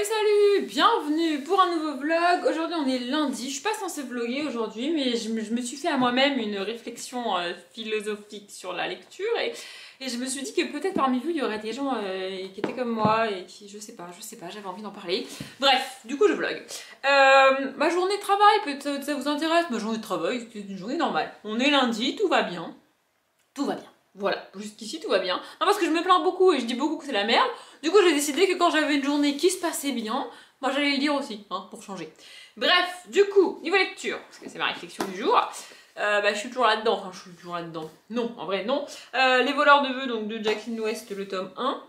Salut, bienvenue pour un nouveau vlog. Aujourd'hui on est lundi, je suis pas censée vlogger aujourd'hui mais je me suis fait à moi-même une réflexion philosophique sur la lecture et je me suis dit que peut-être parmi vous il y aurait des gens qui étaient comme moi et qui, je sais pas, j'avais envie d'en parler. Bref, du coup je vlog. Ma journée de travail, peut-être ça vous intéresse, ma journée de travail c'est une journée normale. On est lundi, tout va bien. Tout va bien. Voilà, jusqu'ici tout va bien. Non, parce que je me plains beaucoup et je dis beaucoup que c'est la merde. Du coup, j'ai décidé que quand j'avais une journée qui se passait bien, moi j'allais le dire aussi, hein, pour changer. Bref, du coup, niveau lecture, parce que c'est ma réflexion du jour, je suis toujours là-dedans. Enfin, je suis toujours là-dedans. Non, en vrai, non. Les voleurs de vœux, donc de Jacqueline West, le tome 1.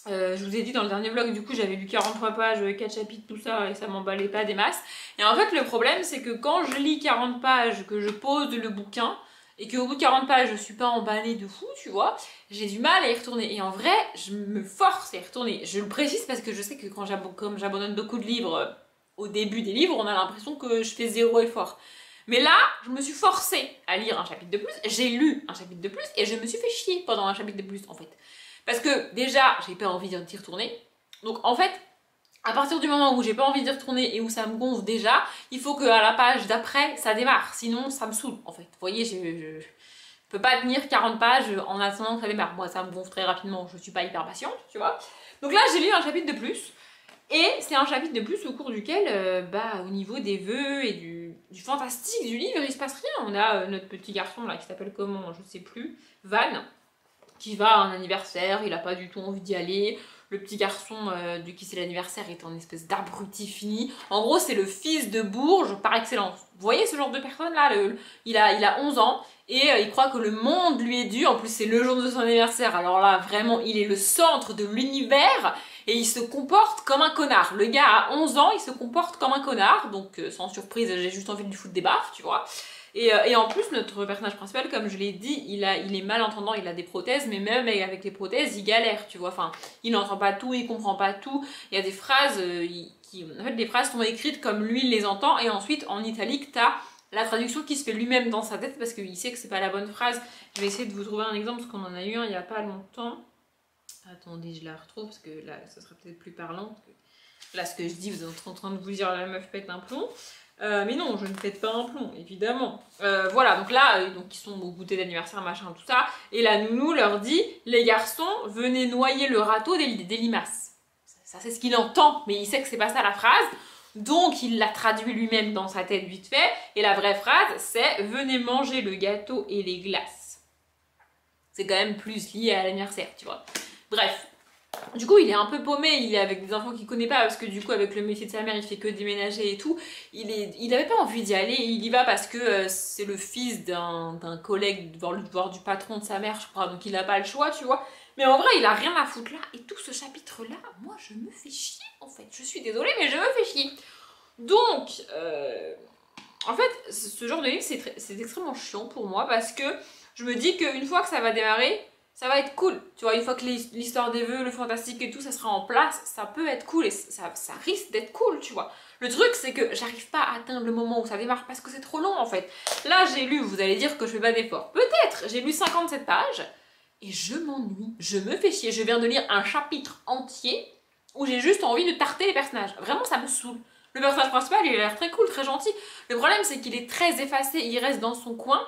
Je vous ai dit dans le dernier vlog, du coup j'avais lu 43 pages, 4 chapitres, tout ça, et ça m'emballait pas des masses. Et en fait, le problème, c'est que quand je lis 40 pages, que je pose le bouquin, et qu'au bout de 40 pages, je suis pas emballée de fou, tu vois, j'ai du mal à y retourner. Et en vrai, je me force à y retourner. Je le précise parce que je sais que comme j'abandonne beaucoup de livres au début des livres, on a l'impression que je fais zéro effort. Mais là, je me suis forcée à lire un chapitre de plus, j'ai lu un chapitre de plus, et je me suis fait chier pendant un chapitre de plus, en fait. Parce que, déjà, j'ai pas envie d'y retourner. Donc, en fait, à partir du moment où j'ai pas envie d'y retourner et où ça me gonfle déjà, il faut qu'à la page d'après, ça démarre. Sinon, ça me saoule, en fait. Vous voyez, je peux pas tenir 40 pages en attendant que ça démarre. Moi, ça me gonfle très rapidement, je suis pas hyper patiente, tu vois. Donc là, j'ai lu un chapitre de plus. Et c'est un chapitre de plus au cours duquel, au niveau des vœux et du fantastique du livre, il se passe rien. On a notre petit garçon, là, qui s'appelle comment, je sais plus, Van, qui va à un anniversaire, il a pas du tout envie d'y aller. Le petit garçon de qui c'est l'anniversaire est un espèce d'abruti fini. En gros, c'est le fils de Bourges par excellence. Vous voyez ce genre de personne là, il a 11 ans et il croit que le monde lui est dû. En plus, c'est le jour de son anniversaire. Alors là, vraiment, il est le centre de l'univers et il se comporte comme un connard. Le gars a 11 ans, il se comporte comme un connard. Donc, sans surprise, j'ai juste envie de lui foutre des baffes, tu vois. Et en plus, notre personnage principal, comme je l'ai dit, il est malentendant, il a des prothèses, mais même avec les prothèses, il galère, tu vois. Enfin, il n'entend pas tout, il comprend pas tout. Il y a des phrases en fait, les phrases sont écrites comme lui il les entend, et ensuite, en italique, t'as la traduction qui se fait lui-même dans sa tête parce qu'il sait que c'est pas la bonne phrase. Je vais essayer de vous trouver un exemple parce qu'on en a eu un il y a pas longtemps. Attendez, je la retrouve parce que là, ça sera peut-être plus parlant. Parce que là, ce que je dis, vous êtes en train de vous dire la meuf pète un plomb. Mais non, je ne pète pas un plomb, évidemment. Voilà, donc là, donc ils sont au goûter d'anniversaire, machin, tout ça. Et la nounou leur dit, les garçons, venez noyer le râteau des limaces. Ça, c'est ce qu'il entend, mais il sait que c'est pas ça la phrase. Donc il l'a traduit lui-même dans sa tête vite fait. Et la vraie phrase, c'est, venez manger le gâteau et les glaces. C'est quand même plus lié à l'anniversaire, tu vois. Bref. Du coup, il est un peu paumé, il est avec des enfants qu'il connaît pas, parce que du coup, avec le métier de sa mère, il fait que déménager et tout. Il avait pas envie d'y aller, il y va parce que c'est le fils d'un collègue, voire du patron de sa mère, je crois, donc il a pas le choix, tu vois. Mais en vrai, il a rien à foutre là, et tout ce chapitre-là, moi, je me fais chier, en fait. Je suis désolée, mais je me fais chier. Donc, en fait, ce genre de livre, c'est extrêmement chiant pour moi, parce que je me dis qu'une fois que ça va démarrer, ça va être cool, tu vois, une fois que l'histoire des vœux, le fantastique et tout, ça sera en place, ça peut être cool et ça risque d'être cool, tu vois. Le truc, c'est que j'arrive pas à atteindre le moment où ça démarre parce que c'est trop long, en fait. Là, j'ai lu, vous allez dire que je fais pas d'effort. Peut-être, j'ai lu 57 pages et je m'ennuie, je me fais chier. Je viens de lire un chapitre entier où j'ai juste envie de tarter les personnages. Vraiment, ça me saoule. Le personnage principal, il a l'air très cool, très gentil. Le problème, c'est qu'il est très effacé, il reste dans son coin.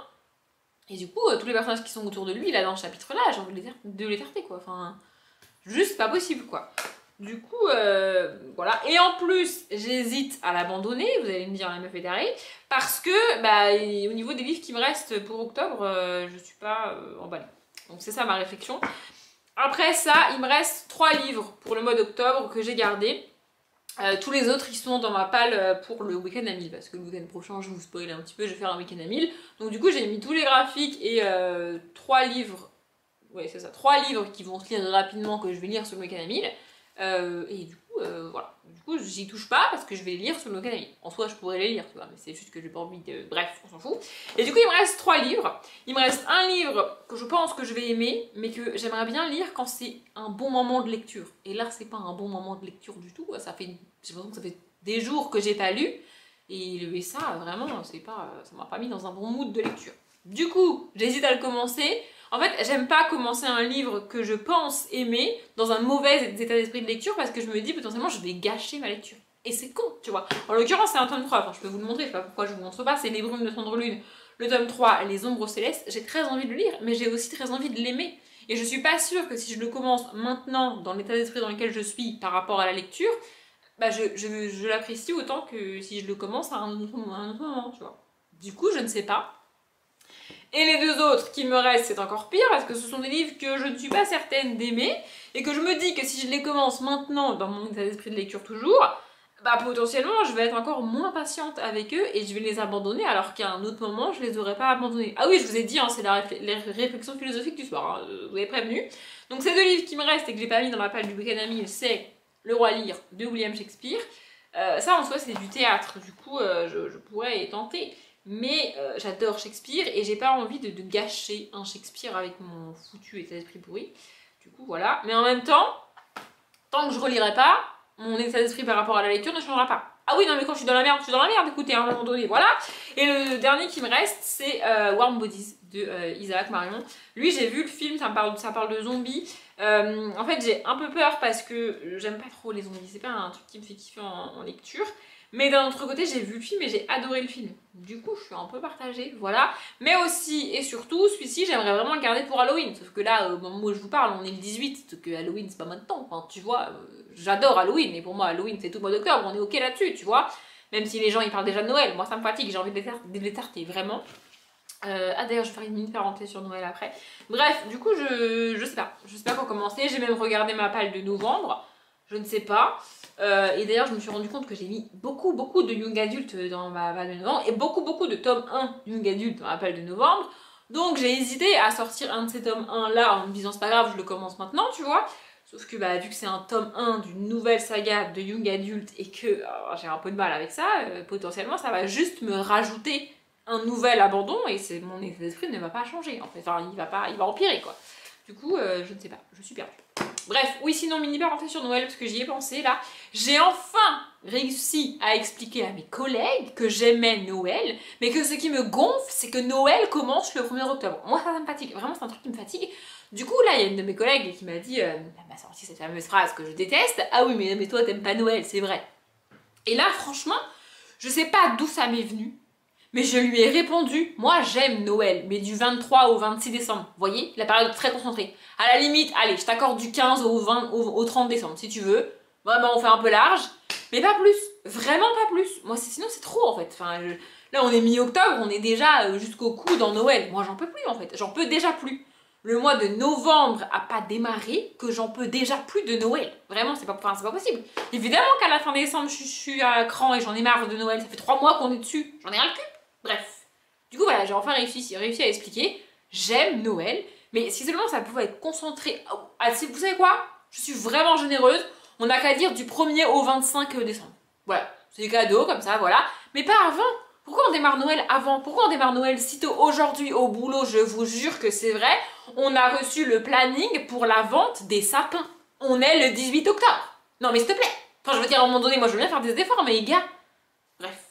Et du coup, tous les personnages qui sont autour de lui, là, dans ce chapitre-là, j'ai envie de les tarter, quoi. Enfin, juste pas possible, quoi. Du coup, voilà. Et en plus, j'hésite à l'abandonner, vous allez me dire, la meuf est tarée, parce que, au niveau des livres qui me restent pour octobre, je suis pas emballée. Donc c'est ça ma réflexion. Après ça, il me reste 3 livres pour le mois d'octobre que j'ai gardés. Tous les autres ils sont dans ma palle pour le week-end à 1000 parce que le week-end prochain, je vous spoil un petit peu, je vais faire un week-end à 1000. Donc du coup j'ai mis tous les graphiques et 3 livres, ouais c'est ça, 3 livres qui vont se lire rapidement que je vais lire sur le week-end à 1000. Et du coup voilà, du coup j'y touche pas parce que je vais les lire sur le week-end à 1000. En soi je pourrais les lire tu vois, mais c'est juste que j'ai pas envie de... Bref, on s'en fout. Et du coup il me reste 3 livres. Il me reste un livre que je pense que je vais aimer, mais que j'aimerais bien lire quand c'est un bon moment de lecture. Et là c'est pas un bon moment de lecture du tout, ça fait... J'ai l'impression que ça fait des jours que j'ai pas lu. Et ça, vraiment, ça m'a pas mis dans un bon mood de lecture. Du coup, j'hésite à le commencer. En fait, j'aime pas commencer un livre que je pense aimer dans un mauvais état d'esprit de lecture parce que je me dis potentiellement je vais gâcher ma lecture. Et c'est con, tu vois. En l'occurrence, c'est un tome 3, enfin, je peux vous le montrer, je sais pas pourquoi je vous montre pas, c'est Les Brumes de Tendre Lune, le tome 3, Les Ombres Célestes. J'ai très envie de le lire, mais j'ai aussi très envie de l'aimer. Et je suis pas sûre que si je le commence maintenant, dans l'état d'esprit dans lequel je suis par rapport à la lecture, bah je l'apprécie autant que si je le commence à un autre moment, tu vois. Du coup, je ne sais pas. Et les deux autres qui me restent, c'est encore pire parce que ce sont des livres que je ne suis pas certaine d'aimer et que je me dis que si je les commence maintenant, dans mon état d'esprit de lecture toujours, bah potentiellement je vais être encore moins patiente avec eux et je vais les abandonner alors qu'à un autre moment je les aurais pas abandonnés. Ah oui, je vous ai dit, hein, c'est les réflexions philosophiques du soir, hein, je vous ai prévenu. Donc ces deux livres qui me restent et que j'ai pas mis dans la palle du week-end ami, c'est Le Roi Lear de William Shakespeare. Ça en soi c'est du théâtre, du coup je pourrais y tenter. Mais j'adore Shakespeare et j'ai pas envie de gâcher un Shakespeare avec mon foutu état d'esprit pourri. Du coup, voilà. Mais en même temps, tant que je relirai pas, mon état d'esprit par rapport à la lecture ne changera pas. Ah oui, non, mais quand je suis dans la merde, je suis dans la merde, écoutez, à un moment donné, voilà. Et le dernier qui me reste, c'est Warm Bodies de Isaac Marion. Lui, j'ai vu le film, ça parle de zombies. En fait, j'ai un peu peur parce que j'aime pas trop les zombies, c'est pas un truc qui me fait kiffer en lecture. Mais d'un autre côté, j'ai vu le film et j'ai adoré le film. Du coup, je suis un peu partagée, voilà. Mais aussi et surtout, celui-ci, j'aimerais vraiment le garder pour Halloween. Sauf que là, au moment où je vous parle, on est le 18, donc Halloween, c'est pas maintenant. Enfin, tu vois, j'adore Halloween, mais pour moi, Halloween, c'est tout le mois d'octobre, on est ok là-dessus, tu vois. Même si les gens, ils parlent déjà de Noël. Moi, ça me fatigue, j'ai envie de les tarter, vraiment. D'ailleurs, je vais faire une mini parenthèse sur Noël après. Bref, du coup, je sais pas. Je sais pas quoi commencer. J'ai même regardé ma palle de novembre. Je ne sais pas. Et d'ailleurs, je me suis rendu compte que j'ai mis beaucoup de Young Adult dans ma palle de novembre et beaucoup de tome 1 Young Adult dans ma palle de novembre. Donc j'ai hésité à sortir un de ces tomes 1 là en me disant c'est pas grave, je le commence maintenant, tu vois. Sauf que bah, vu que c'est un tome 1 d'une nouvelle saga de Young Adult et que j'ai un peu de mal avec ça, potentiellement ça va juste me rajouter un nouvel abandon et mon état d'esprit ne va pas changer en fait. Enfin, il va empirer quoi. Du coup, je ne sais pas, je suis perdue. Bref, oui, sinon, mini parenthèse sur Noël, parce que j'y ai pensé là. J'ai enfin réussi à expliquer à mes collègues que j'aimais Noël, mais que ce qui me gonfle, c'est que Noël commence le 1er octobre. Moi, ça me fatigue. Vraiment, c'est un truc qui me fatigue. Du coup, là, il y a une de mes collègues qui m'a dit, elle m'a sorti cette fameuse phrase que je déteste. Ah oui, mais toi, t'aimes pas Noël, c'est vrai. Et là, franchement, je sais pas d'où ça m'est venu. Mais je lui ai répondu, moi j'aime Noël, mais du 23 au 26 décembre. Vous voyez, la période très concentrée. À la limite, allez, je t'accorde du 15 au 30 décembre, si tu veux. Vraiment, on fait un peu large. Mais pas plus. Vraiment pas plus. Moi, sinon, c'est trop, en fait. Enfin, là, on est mi-octobre, on est déjà jusqu'au cou dans Noël. Moi, j'en peux plus, en fait. J'en peux déjà plus. Le mois de novembre a pas démarré que j'en peux déjà plus de Noël. Vraiment, c'est pas possible. Évidemment qu'à la fin décembre, je suis à cran et j'en ai marre de Noël. Ça fait 3 mois qu'on est dessus. J'en ai ras le cul. Bref. Du coup, voilà, j'ai enfin réussi à expliquer. J'aime Noël, mais si seulement ça pouvait être concentré. Vous savez quoi? Je suis vraiment généreuse. On n'a qu'à dire du 1er au 25 décembre. Voilà, c'est des cadeaux comme ça, voilà. Mais pas avant. Pourquoi on démarre Noël avant? Pourquoi on démarre Noël sitôt aujourd'hui au boulot? Je vous jure que c'est vrai. On a reçu le planning pour la vente des sapins. On est le 18 octobre. Non, mais s'il te plaît. Enfin, je veux dire, à un moment donné, moi je veux bien faire des efforts, mais les gars. Bref.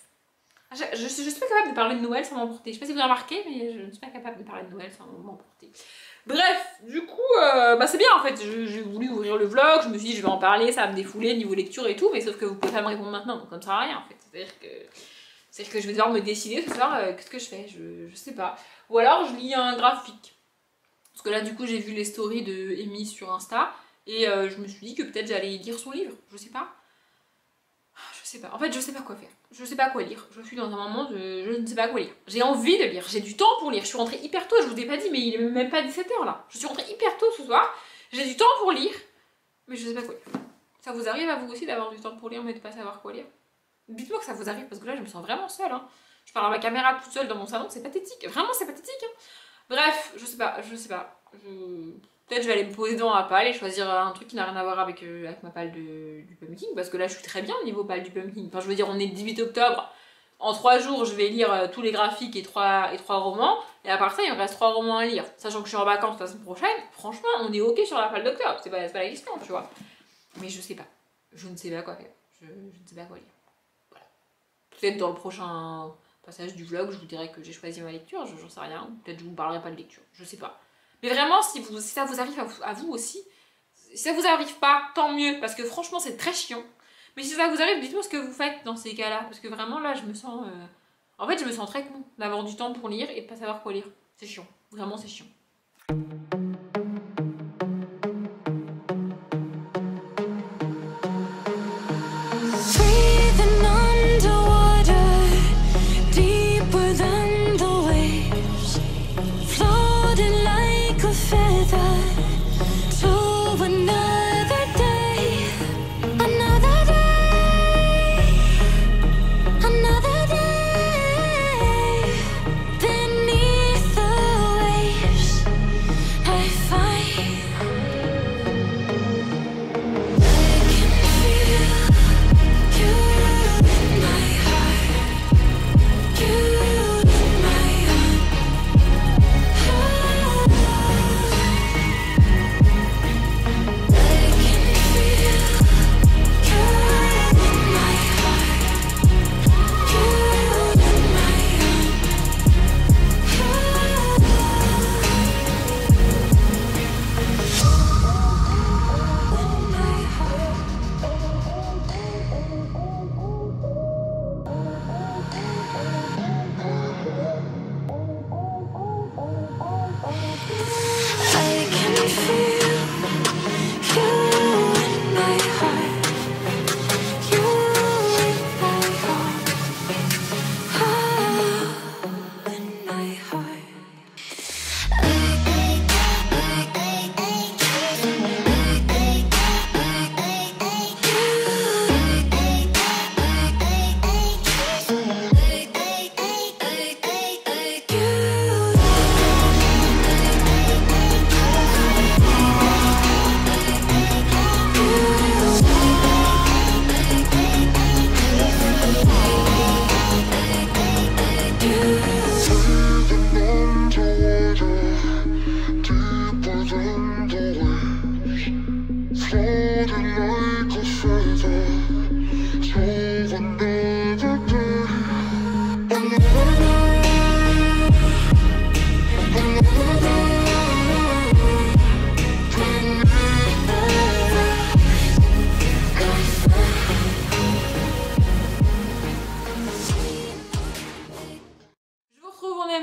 Je suis pas capable de parler de Noël sans m'emporter. Je sais pas si vous avez remarqué, mais je ne suis pas capable de parler de Noël sans m'emporter. Bref, du coup, bah c'est bien en fait. J'ai voulu ouvrir le vlog, je me suis dit je vais en parler, ça va me défouler niveau lecture et tout, mais sauf que vous pouvez pas me répondre maintenant, donc ça ne sert à rien en fait. C'est-à-dire que je vais devoir me décider ce soir, qu'est-ce que je fais, je sais pas. Ou alors je lis un graphique. Parce que là du coup j'ai vu les stories de Amy sur Insta, et je me suis dit que peut-être j'allais lire son livre, je sais pas. Je sais pas, en fait je sais pas quoi faire, je sais pas quoi lire, je suis dans un moment de... je ne sais pas quoi lire. J'ai envie de lire, j'ai du temps pour lire, je suis rentrée hyper tôt, je vous ai pas dit mais il est même pas 17h là. Je suis rentrée hyper tôt ce soir, j'ai du temps pour lire, mais je sais pas quoi lire. Ça vous arrive à vous aussi d'avoir du temps pour lire mais de pas savoir quoi lire? Dites-moi que ça vous arrive parce que là je me sens vraiment seule. Hein. Je parle à ma caméra toute seule dans mon salon, c'est pathétique, vraiment c'est pathétique. Hein. Bref, je sais pas. Peut-être je vais aller me poser devant ma palle et choisir un truc qui n'a rien à voir avec ma palle du pumpkin, parce que là je suis très bien au niveau palle du pumpkin. Enfin je veux dire, on est le 18 octobre, en 3 jours je vais lire tous les graphiques et 3 romans, et à part ça il me reste 3 romans à lire. Sachant que je suis en vacances la semaine prochaine, franchement on est ok sur la palle d'octobre, c'est pas la question, tu vois. Mais je sais pas, je ne sais pas quoi faire, je ne sais pas quoi lire. Voilà. Peut-être dans le prochain passage du vlog je vous dirai que j'ai choisi ma lecture, j'en sais rien, peut-être je vous parlerai pas de lecture, je sais pas. Mais vraiment, si ça vous arrive à vous aussi, si ça vous arrive pas, tant mieux, parce que franchement, c'est très chiant. Mais si ça vous arrive, dites-moi ce que vous faites dans ces cas-là, parce que vraiment, là, je me sens... En fait, je me sens très con d'avoir du temps pour lire et de pas savoir quoi lire. C'est chiant. Vraiment, c'est chiant.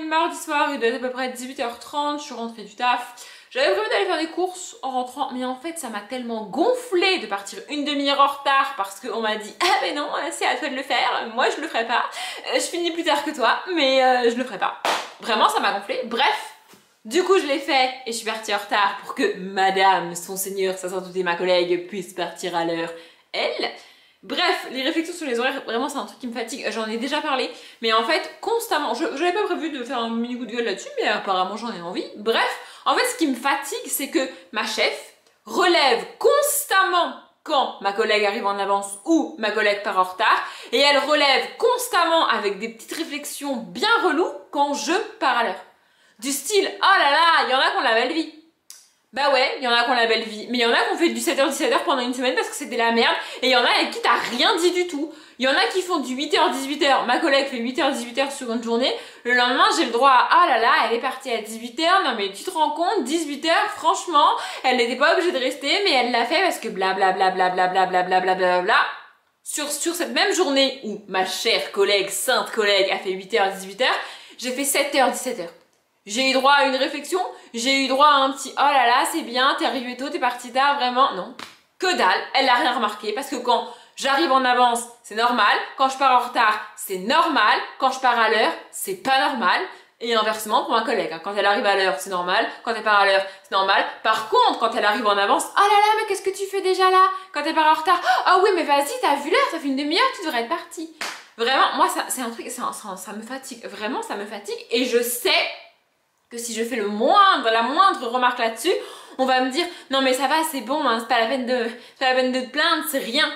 Mardi soir, il doit être à peu près 18h30, je suis rentrée du taf. J'avais prévu d'aller faire des courses en rentrant, mais en fait ça m'a tellement gonflé de partir une demi-heure en retard parce qu'on m'a dit ah mais non, c'est à toi de le faire, moi je le ferai pas, je finis plus tard que toi, mais je le ferai pas. Vraiment ça m'a gonflé, bref. Du coup je l'ai fait et je suis partie en retard pour que madame, son seigneur, sa sainteté et ma collègue puissent partir à l'heure, elle. Bref, les réflexions sur les horaires, vraiment c'est un truc qui me fatigue, j'en ai déjà parlé, mais en fait constamment, je n'avais pas prévu de faire un mini coup de gueule là-dessus, mais apparemment j'en ai envie. Bref, en fait ce qui me fatigue c'est que ma chef relève constamment quand ma collègue arrive en avance ou ma collègue part en retard, et elle relève constamment avec des petites réflexions bien reloues quand je pars à l'heure. Du style, oh là là, il y en a qui ont la belle vie. Bah ouais, il y en a qui ont la belle vie, mais il y en a qui ont fait du 7h-17h pendant une semaine parce que c'était la merde, et il y en a avec qui t'as rien dit du tout. Il y en a qui font du 8h-18h, ma collègue fait 8h-18h sur une journée, le lendemain j'ai le droit à ah là là, elle est partie à 18h, non mais tu te rends compte, 18h, franchement, elle n'était pas obligée de rester, mais elle l'a fait parce que blablabla. Sur cette même journée où ma chère collègue, sainte collègue, a fait 8h-18h, j'ai fait 7h-17h. J'ai eu droit à une réflexion, j'ai eu droit à un petit oh là là c'est bien, t'es arrivé tôt, t'es parti tard, vraiment, non. Que dalle, elle n'a rien remarqué parce que quand j'arrive en avance, c'est normal, quand je pars en retard, c'est normal, quand je pars à l'heure, c'est pas normal, et inversement pour ma collègue, hein. Quand elle arrive à l'heure, c'est normal, quand elle part à l'heure, c'est normal. Par contre, quand elle arrive en avance, oh là là, mais qu'est-ce que tu fais déjà là? Quand elle part en retard, ah oui mais vas-y, t'as vu l'heure, ça fait une demi-heure, tu devrais être partie. Vraiment, moi c'est un truc, ça me fatigue, vraiment ça me fatigue, et je sais que si je fais la moindre remarque là-dessus, on va me dire non mais ça va, c'est bon, hein, c'est pas la peine de te plaindre, c'est rien.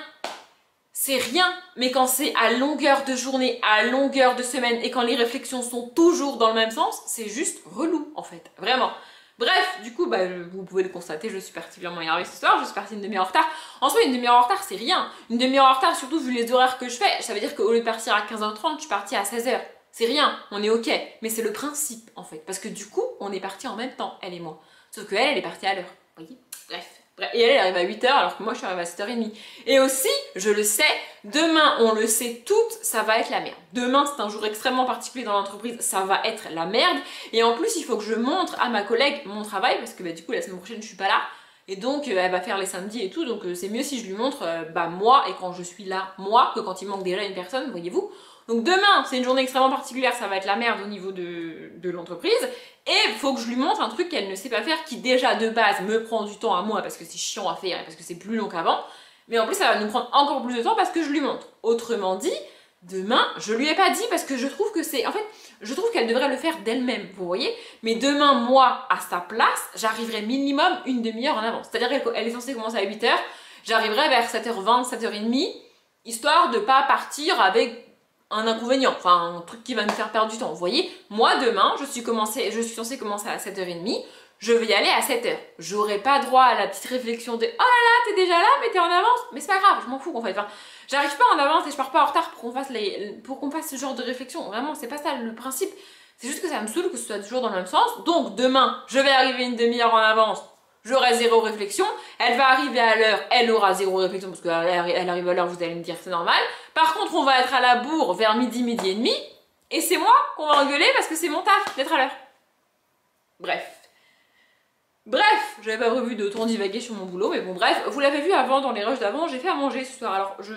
C'est rien, mais quand c'est à longueur de journée, à longueur de semaine, et quand les réflexions sont toujours dans le même sens, c'est juste relou en fait, vraiment. Bref, du coup, vous pouvez le constater, je suis particulièrement énervée ce soir, je suis partie une demi-heure en retard. En soi, une demi-heure en retard, c'est rien. Une demi-heure en retard, surtout vu les horaires que je fais, ça veut dire qu'au lieu de partir à 15h30, je suis partie à 16h. C'est rien, on est ok, mais c'est le principe en fait, parce que du coup, on est partis en même temps, elle et moi. Sauf qu'elle, elle est partie à l'heure, vous voyez. Bref. Et elle arrive à 8h alors que moi je suis arrivée à 7h30. Et aussi, je le sais, demain, on le sait toutes, ça va être la merde. Demain, c'est un jour extrêmement particulier dans l'entreprise, ça va être la merde. Et en plus, il faut que je montre à ma collègue mon travail, parce que bah, du coup, la semaine prochaine, je suis pas là. Et donc, elle va faire les samedis et tout, donc c'est mieux si je lui montre moi, et quand je suis là, moi, que quand il manque déjà une personne, voyez-vous. Donc demain, c'est une journée extrêmement particulière, ça va être la merde au niveau de l'entreprise. Et il faut que je lui montre un truc qu'elle ne sait pas faire, qui déjà de base me prend du temps à moi parce que c'est chiant à faire et parce que c'est plus long qu'avant. Mais en plus, ça va nous prendre encore plus de temps parce que je lui montre. Autrement dit, demain, je lui ai pas dit parce que je trouve que c'est... En fait, je trouve qu'elle devrait le faire d'elle-même, vous voyez. Mais demain, moi, à sa place, j'arriverai minimum une demi-heure en avance. C'est-à-dire qu'elle est censée commencer à 8h, j'arriverai vers 7h20, 7h30, histoire de pas partir avec un inconvénient, enfin un truc qui va me faire perdre du temps. Vous voyez, moi demain, je suis censée commencer à 7h30, je vais y aller à 7h. J'aurai pas droit à la petite réflexion de oh là là, t'es déjà là, mais t'es en avance. Mais c'est pas grave, je m'en fous en fait. Enfin, j'arrive pas en avance et je pars pas en retard pour qu'on fasse ce genre de réflexion. Vraiment, c'est pas ça le principe. C'est juste que ça me saoule que ce soit toujours dans le même sens. Donc demain, je vais arriver une demi-heure en avance. J'aurai zéro réflexion, elle va arriver à l'heure, elle aura zéro réflexion parce qu'elle arrive à l'heure, vous allez me dire c'est normal. Par contre, on va être à la bourre vers midi, midi et demi, et c'est moi qu'on va engueuler parce que c'est mon taf d'être à l'heure. Bref, j'avais pas prévu de trop divaguer sur mon boulot, mais bon bref, vous l'avez vu avant dans les rushs d'avant, j'ai fait à manger ce soir. Alors ce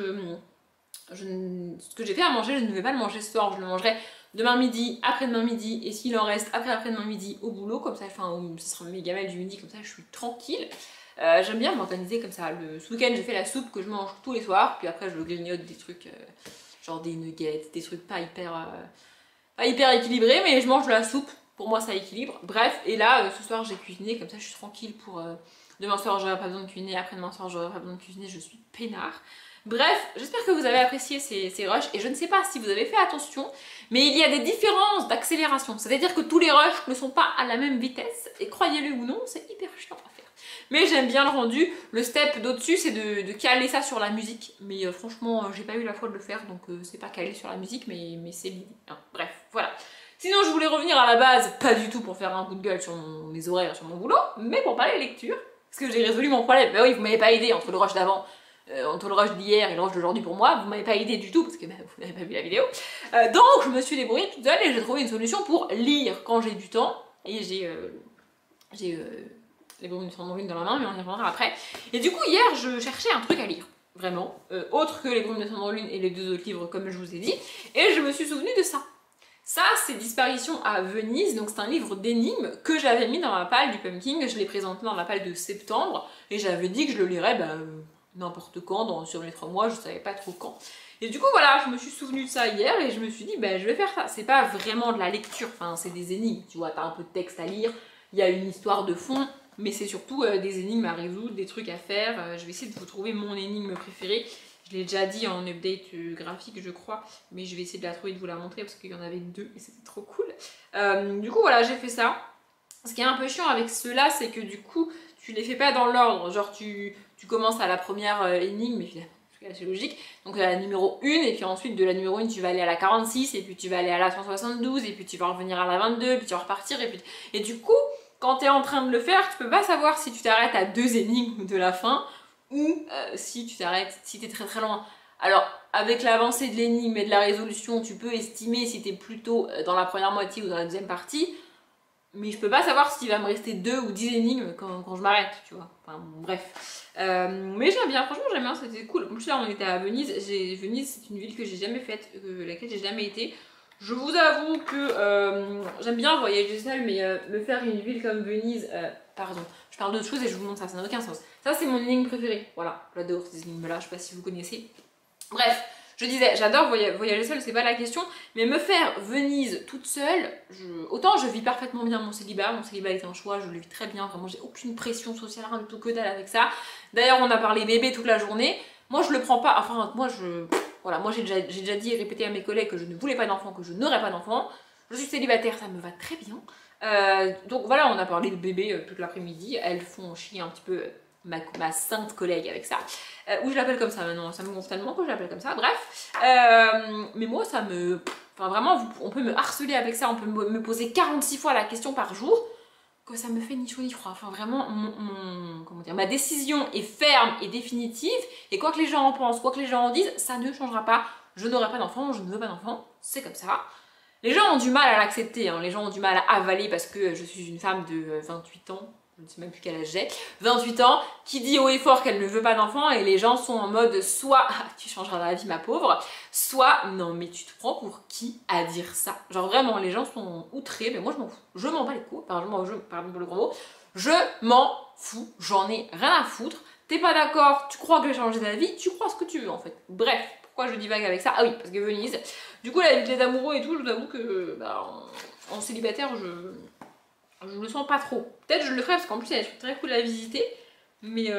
que j'ai fait à manger, je ne vais pas le manger ce soir, je le mangerai demain midi, après-demain midi, et s'il en reste après-demain midi au boulot, comme ça, enfin, ce sera mes gamelles du midi, comme ça je suis tranquille. J'aime bien m'organiser comme ça. Ce week-end, j'ai fait la soupe que je mange tous les soirs, puis après, je grignote des trucs, genre des nuggets, des trucs pas hyper équilibrés, mais je mange de la soupe. Pour moi, ça équilibre. Bref, et là, ce soir, j'ai cuisiné, comme ça, je suis tranquille pour... demain soir, j'aurai pas besoin de cuisiner, après-demain soir, j'aurai pas besoin de cuisiner, je suis peinard. Bref, j'espère que vous avez apprécié ces rushs, et je ne sais pas si vous avez fait attention, mais il y a des différences d'accélération. C'est-à-dire que tous les rushs ne sont pas à la même vitesse, et croyez-le ou non, c'est hyper chiant à faire. Mais j'aime bien le rendu. Le step d'au-dessus, c'est de caler ça sur la musique. Mais franchement, j'ai pas eu la foi de le faire, donc c'est pas calé sur la musique, mais c'est l'idée. Hein. Bref, voilà. Sinon, je voulais revenir à la base, pas du tout pour faire un coup de gueule sur mes horaires, sur mon boulot, mais pour parler lecture. Parce que j'ai résolu mon problème. Bah oui, vous m'avez pas aidé entre le rush d'avant, entre le rush d'hier et le rush d'aujourd'hui pour moi. Vous m'avez pas aidé du tout, parce que bah, vous n'avez pas vu la vidéo. Donc, je me suis débrouillée toute seule et j'ai trouvé une solution pour lire quand j'ai du temps. Et j'ai les brumes de Somnambule dans la main, mais on y reviendra après. Et du coup, hier, je cherchais un truc à lire, vraiment, autre que les brumes de Somnambule et les deux autres livres, comme je vous ai dit, et je me suis souvenue de ça. Ça, c'est Disparition à Venise, donc c'est un livre d'énigmes que j'avais mis dans ma palle du pumpkin, je l'ai présenté dans la palle de septembre, et j'avais dit que je le lirais n'importe quand, sur les 3 mois, je savais pas trop quand. Et du coup, voilà, je me suis souvenue de ça hier, et je me suis dit, je vais faire ça. C'est pas vraiment de la lecture, enfin, c'est des énigmes, tu vois, t'as un peu de texte à lire, il y a une histoire de fond, mais c'est surtout des énigmes à résoudre, des trucs à faire. Je vais essayer de vous trouver mon énigme préférée. Je l'ai déjà dit en update graphique, je crois, mais je vais essayer de la trouver et de vous la montrer parce qu'il y en avait 2 et c'était trop cool. Du coup, voilà, j'ai fait ça. Ce qui est un peu chiant avec ceux-là, c'est que du coup, tu les fais pas dans l'ordre. Genre, tu commences à la première énigme, mais finalement, c'est logique. Donc, à la numéro 1, et puis ensuite, de la numéro 1, tu vas aller à la 46, et puis tu vas aller à la 172, et puis tu vas revenir à la 22, puis tu vas repartir, et du coup, quand tu es en train de le faire, tu peux pas savoir si tu t'arrêtes à 2 énigmes de la fin ou si tu t'arrêtes, si tu es très très loin. Alors, avec l'avancée de l'énigme et de la résolution, tu peux estimer si tu es plutôt dans la première moitié ou dans la deuxième partie, mais je peux pas savoir s'il va me rester 2 ou 10 énigmes quand je m'arrête, tu vois. Enfin, bon, bref. Mais j'aime bien, franchement j'aime bien, c'était cool. En plus là, on était à Venise. Venise, c'est une ville que j'ai jamais faite, laquelle j'ai jamais été. Je vous avoue que j'aime bien voyager seule, mais me faire une ville comme Venise, pardon, je parle d'autre chose et je vous montre ça, ça n'a aucun sens. Ça c'est mon énigme préférée, voilà, j'adore ces énigmes-là, je sais pas si vous connaissez. Bref, je disais, j'adore voyager seule, c'est pas la question, mais me faire Venise toute seule, autant je vis parfaitement bien mon célibat est un choix, je le vis très bien, vraiment j'ai aucune pression sociale, rien du tout que dalle avec ça. D'ailleurs on a parlé bébé toute la journée, moi je le prends pas, enfin moi voilà, moi j'ai déjà dit et répété à mes collègues que je ne voulais pas d'enfant, que je n'aurais pas d'enfant. Je suis célibataire, ça me va très bien. Donc voilà, on a parlé de bébé toute l'après-midi. Elles font chier un petit peu ma sainte collègue avec ça. Ou je l'appelle comme ça maintenant, ça me gonfle tellement que je l'appelle comme ça. Bref, mais moi ça me... enfin vraiment, on peut me harceler avec ça, on peut me poser 46 fois la question par jour, que ça me fait ni chaud ni froid. Enfin vraiment, comment dire, ma décision est ferme et définitive, et quoi que les gens en pensent, quoi que les gens en disent, ça ne changera pas. Je n'aurai pas d'enfant, je ne veux pas d'enfant, c'est comme ça. Les gens ont du mal à l'accepter, hein. Les gens ont du mal à avaler parce que je suis une femme de 28 ans, je ne sais même plus quel âge j'ai, 28 ans, qui dit haut et fort qu'elle ne veut pas d'enfant, et les gens sont en mode soit tu changeras la vie ma pauvre, soit non mais tu te prends pour qui à dire ça. Genre vraiment les gens sont outrés, mais moi je m'en fous, je m'en bats les couilles, pardon pour le gros mot, je m'en fous, j'en ai rien à foutre, t'es pas d'accord, tu crois que j'ai changé d'avis, tu crois ce que tu veux en fait. Bref, pourquoi je divague avec ça? Ah oui, parce que Venise, du coup la vie des amoureux et tout, je vous avoue que bah, en célibataire je le sens pas trop. Peut-être je le ferai parce qu'en plus il y a des trucs très cool à visiter. Mais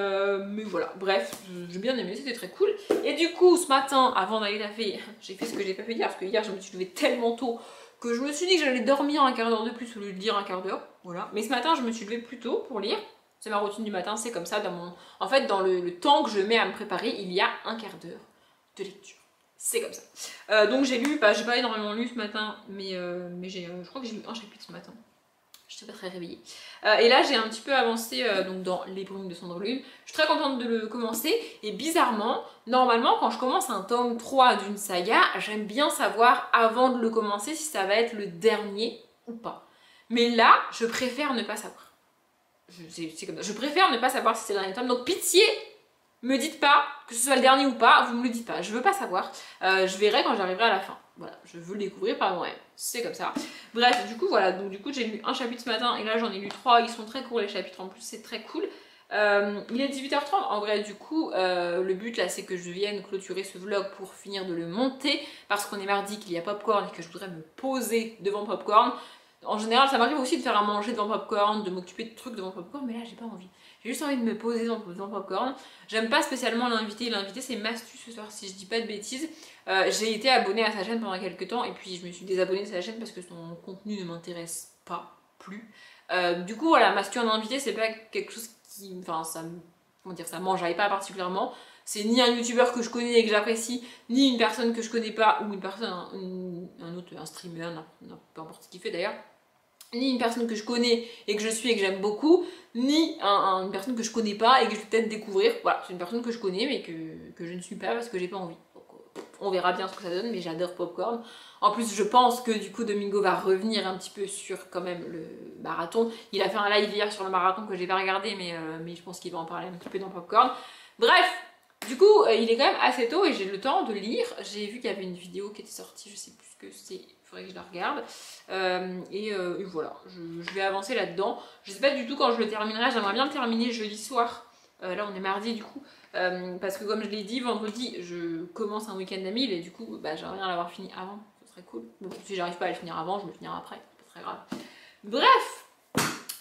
voilà, bref, j'ai bien aimé, c'était très cool. Et du coup, ce matin, avant d'aller taffer, j'ai fait ce que j'ai pas fait hier, parce que hier je me suis levée tellement tôt que je me suis dit que j'allais dormir un quart d'heure de plus au lieu de lire un quart d'heure. Voilà. Mais ce matin, je me suis levée plus tôt pour lire. C'est ma routine du matin, c'est comme ça. En fait, dans le temps que je mets à me préparer, il y a un quart d'heure de lecture. C'est comme ça. Donc j'ai lu, j'ai pas énormément lu ce matin, mais je crois que j'ai lu un chapitre ce matin. Je suis pas très réveillée. Et là, j'ai un petit peu avancé donc dans Les Brumes de Sandre Lune. Je suis très contente de le commencer. Et bizarrement, normalement, quand je commence un tome 3 d'une saga, j'aime bien savoir avant de le commencer si ça va être le dernier ou pas. Mais là, je préfère ne pas savoir. C'est comme ça. Je préfère ne pas savoir si c'est le dernier tome. Donc pitié, me dites pas que ce soit le dernier ou pas, vous me le dites pas. Je veux pas savoir. Je verrai quand j'arriverai à la fin. Voilà, je veux le découvrir par moi-même. C'est comme ça. Bref, du coup, voilà. Donc, du coup, j'ai lu un chapitre ce matin et là, j'en ai lu 3. Ils sont très courts, les chapitres en plus, c'est très cool. Il est 18h30. En vrai, du coup, le but là, c'est que je vienne clôturer ce vlog pour finir de le monter parce qu'on est mardi, qu'il y a popcorn et que je voudrais me poser devant popcorn. En général, ça m'arrive aussi de faire à manger devant popcorn, de m'occuper de trucs devant popcorn, mais là, j'ai pas envie. J'ai juste envie de me poser devant popcorn. J'aime pas spécialement l'invité. L'invité, c'est Mastu ce soir, si je dis pas de bêtises. J'ai été abonnée à sa chaîne pendant quelques temps et puis je me suis désabonnée de sa chaîne parce que son contenu ne m'intéresse pas plus. Du coup, voilà, Mastu en invité, c'est pas quelque chose qui. Enfin, ça m'enjaille pas particulièrement. C'est ni un youtubeur que je connais et que j'apprécie, ni une personne que je connais pas, ou une personne, un streamer, peu importe ce qu'il fait d'ailleurs. Ni une personne que je connais et que je suis et que j'aime beaucoup, ni une personne que je connais pas et que je vais peut-être découvrir. Voilà, c'est une personne que je connais mais que je ne suis pas parce que j'ai pas envie. Donc, on verra bien ce que ça donne, mais j'adore Popcorn. En plus, je pense que du coup, Domingo va revenir un petit peu sur quand même le marathon. Il a fait un live hier sur le marathon que j'ai pas regardé, mais je pense qu'il va en parler un petit peu dans Popcorn. Bref, du coup, il est quand même assez tôt et j'ai le temps de lire. J'ai vu qu'il y avait une vidéo qui était sortie, je sais plus ce que c'est. Faudrait que je la regarde et voilà, je vais avancer là-dedans. Je sais pas du tout quand je le terminerai, j'aimerais bien le terminer jeudi soir. Là on est mardi du coup, parce que comme je l'ai dit, vendredi je commence un week-end à 1000 et du coup j'aimerais bien l'avoir fini avant, ce serait cool. Bon, si j'arrive pas à le finir avant, je le finirai après, c'est pas très grave. Bref,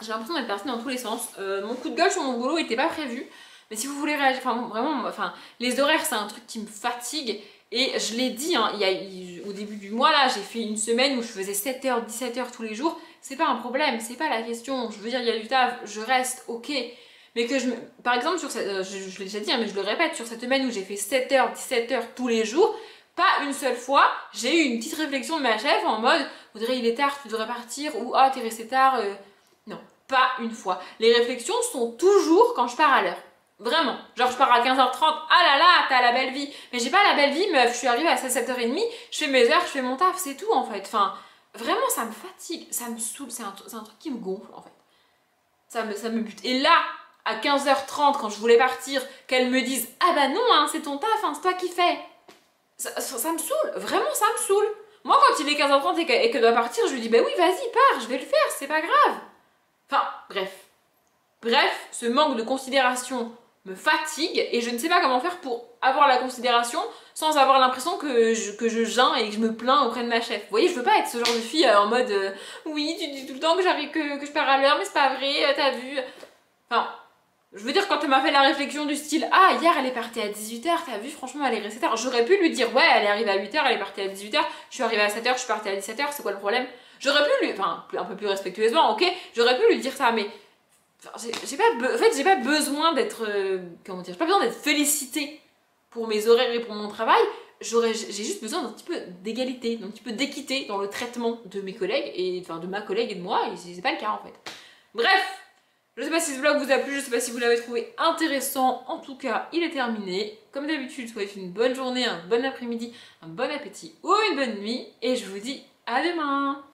j'ai l'impression d'être partie dans tous les sens. Mon coup de gueule sur mon boulot était pas prévu, mais si vous voulez réagir, enfin vraiment, les horaires c'est un truc qui me fatigue. Et je l'ai dit, hein, au début du mois là, j'ai fait une semaine où je faisais 7h, 17h tous les jours. C'est pas un problème, c'est pas la question. Je veux dire, il y a du taf, je reste, ok. Mais que par exemple, sur cette, je l'ai déjà dit, hein, mais je le répète, sur cette semaine où j'ai fait 7h, 17h tous les jours, pas une seule fois, j'ai eu une petite réflexion de ma chef en mode Audrey, il est tard, tu devrais partir, ou ah, t'es resté tard. Non, pas une fois. Les réflexions sont toujours quand je pars à l'heure. Vraiment, genre je pars à 15h30, ah là là, t'as la belle vie. Mais j'ai pas la belle vie, meuf, je suis arrivée à 7h30, je fais mes heures, je fais mon taf, c'est tout en fait. Enfin, vraiment, ça me fatigue, ça me saoule, c'est un truc qui me gonfle en fait. Ça me bute. Et là, à 15h30, quand je voulais partir, qu'elle me dise ah bah non, hein, c'est ton taf, hein, c'est toi qui fais. Ça me saoule, vraiment ça me saoule. Moi, quand il est 15h30 et que doit partir, je lui dis bah oui, vas-y, pars, je vais le faire, c'est pas grave. Enfin, bref. Bref, ce manque de considération me fatigue et je ne sais pas comment faire pour avoir la considération sans avoir l'impression que je geins et que je me plains auprès de ma chef. Vous voyez, je veux pas être ce genre de fille en mode oui, tu dis tout le temps que j'arrive que je pars à l'heure, mais c'est pas vrai, t'as vu. Enfin, je veux dire, quand elle m'a fait la réflexion du style ah, hier elle est partie à 18h, t'as vu, franchement elle est restée tard. J'aurais pu lui dire ouais, elle est arrivée à 8h, elle est partie à 18h, je suis arrivée à 7h, je suis partie à 17h, c'est quoi le problème? J'aurais pu lui, enfin, un peu plus respectueusement, ok, j'aurais pu lui dire ça, mais j'ai pas besoin d'être comment dire, j'ai pas besoin d'être félicitée pour mes horaires et pour mon travail. j'ai juste besoin d'un petit peu d'égalité, d'un petit peu d'équité dans le traitement de mes collègues, et enfin de ma collègue et de moi, et c'est pas le cas en fait. Bref, je sais pas si ce vlog vous a plu, je sais pas si vous l'avez trouvé intéressant, en tout cas il est terminé. Comme d'habitude, je vous souhaite une bonne journée, un bon après-midi, un bon appétit ou une bonne nuit, et je vous dis à demain.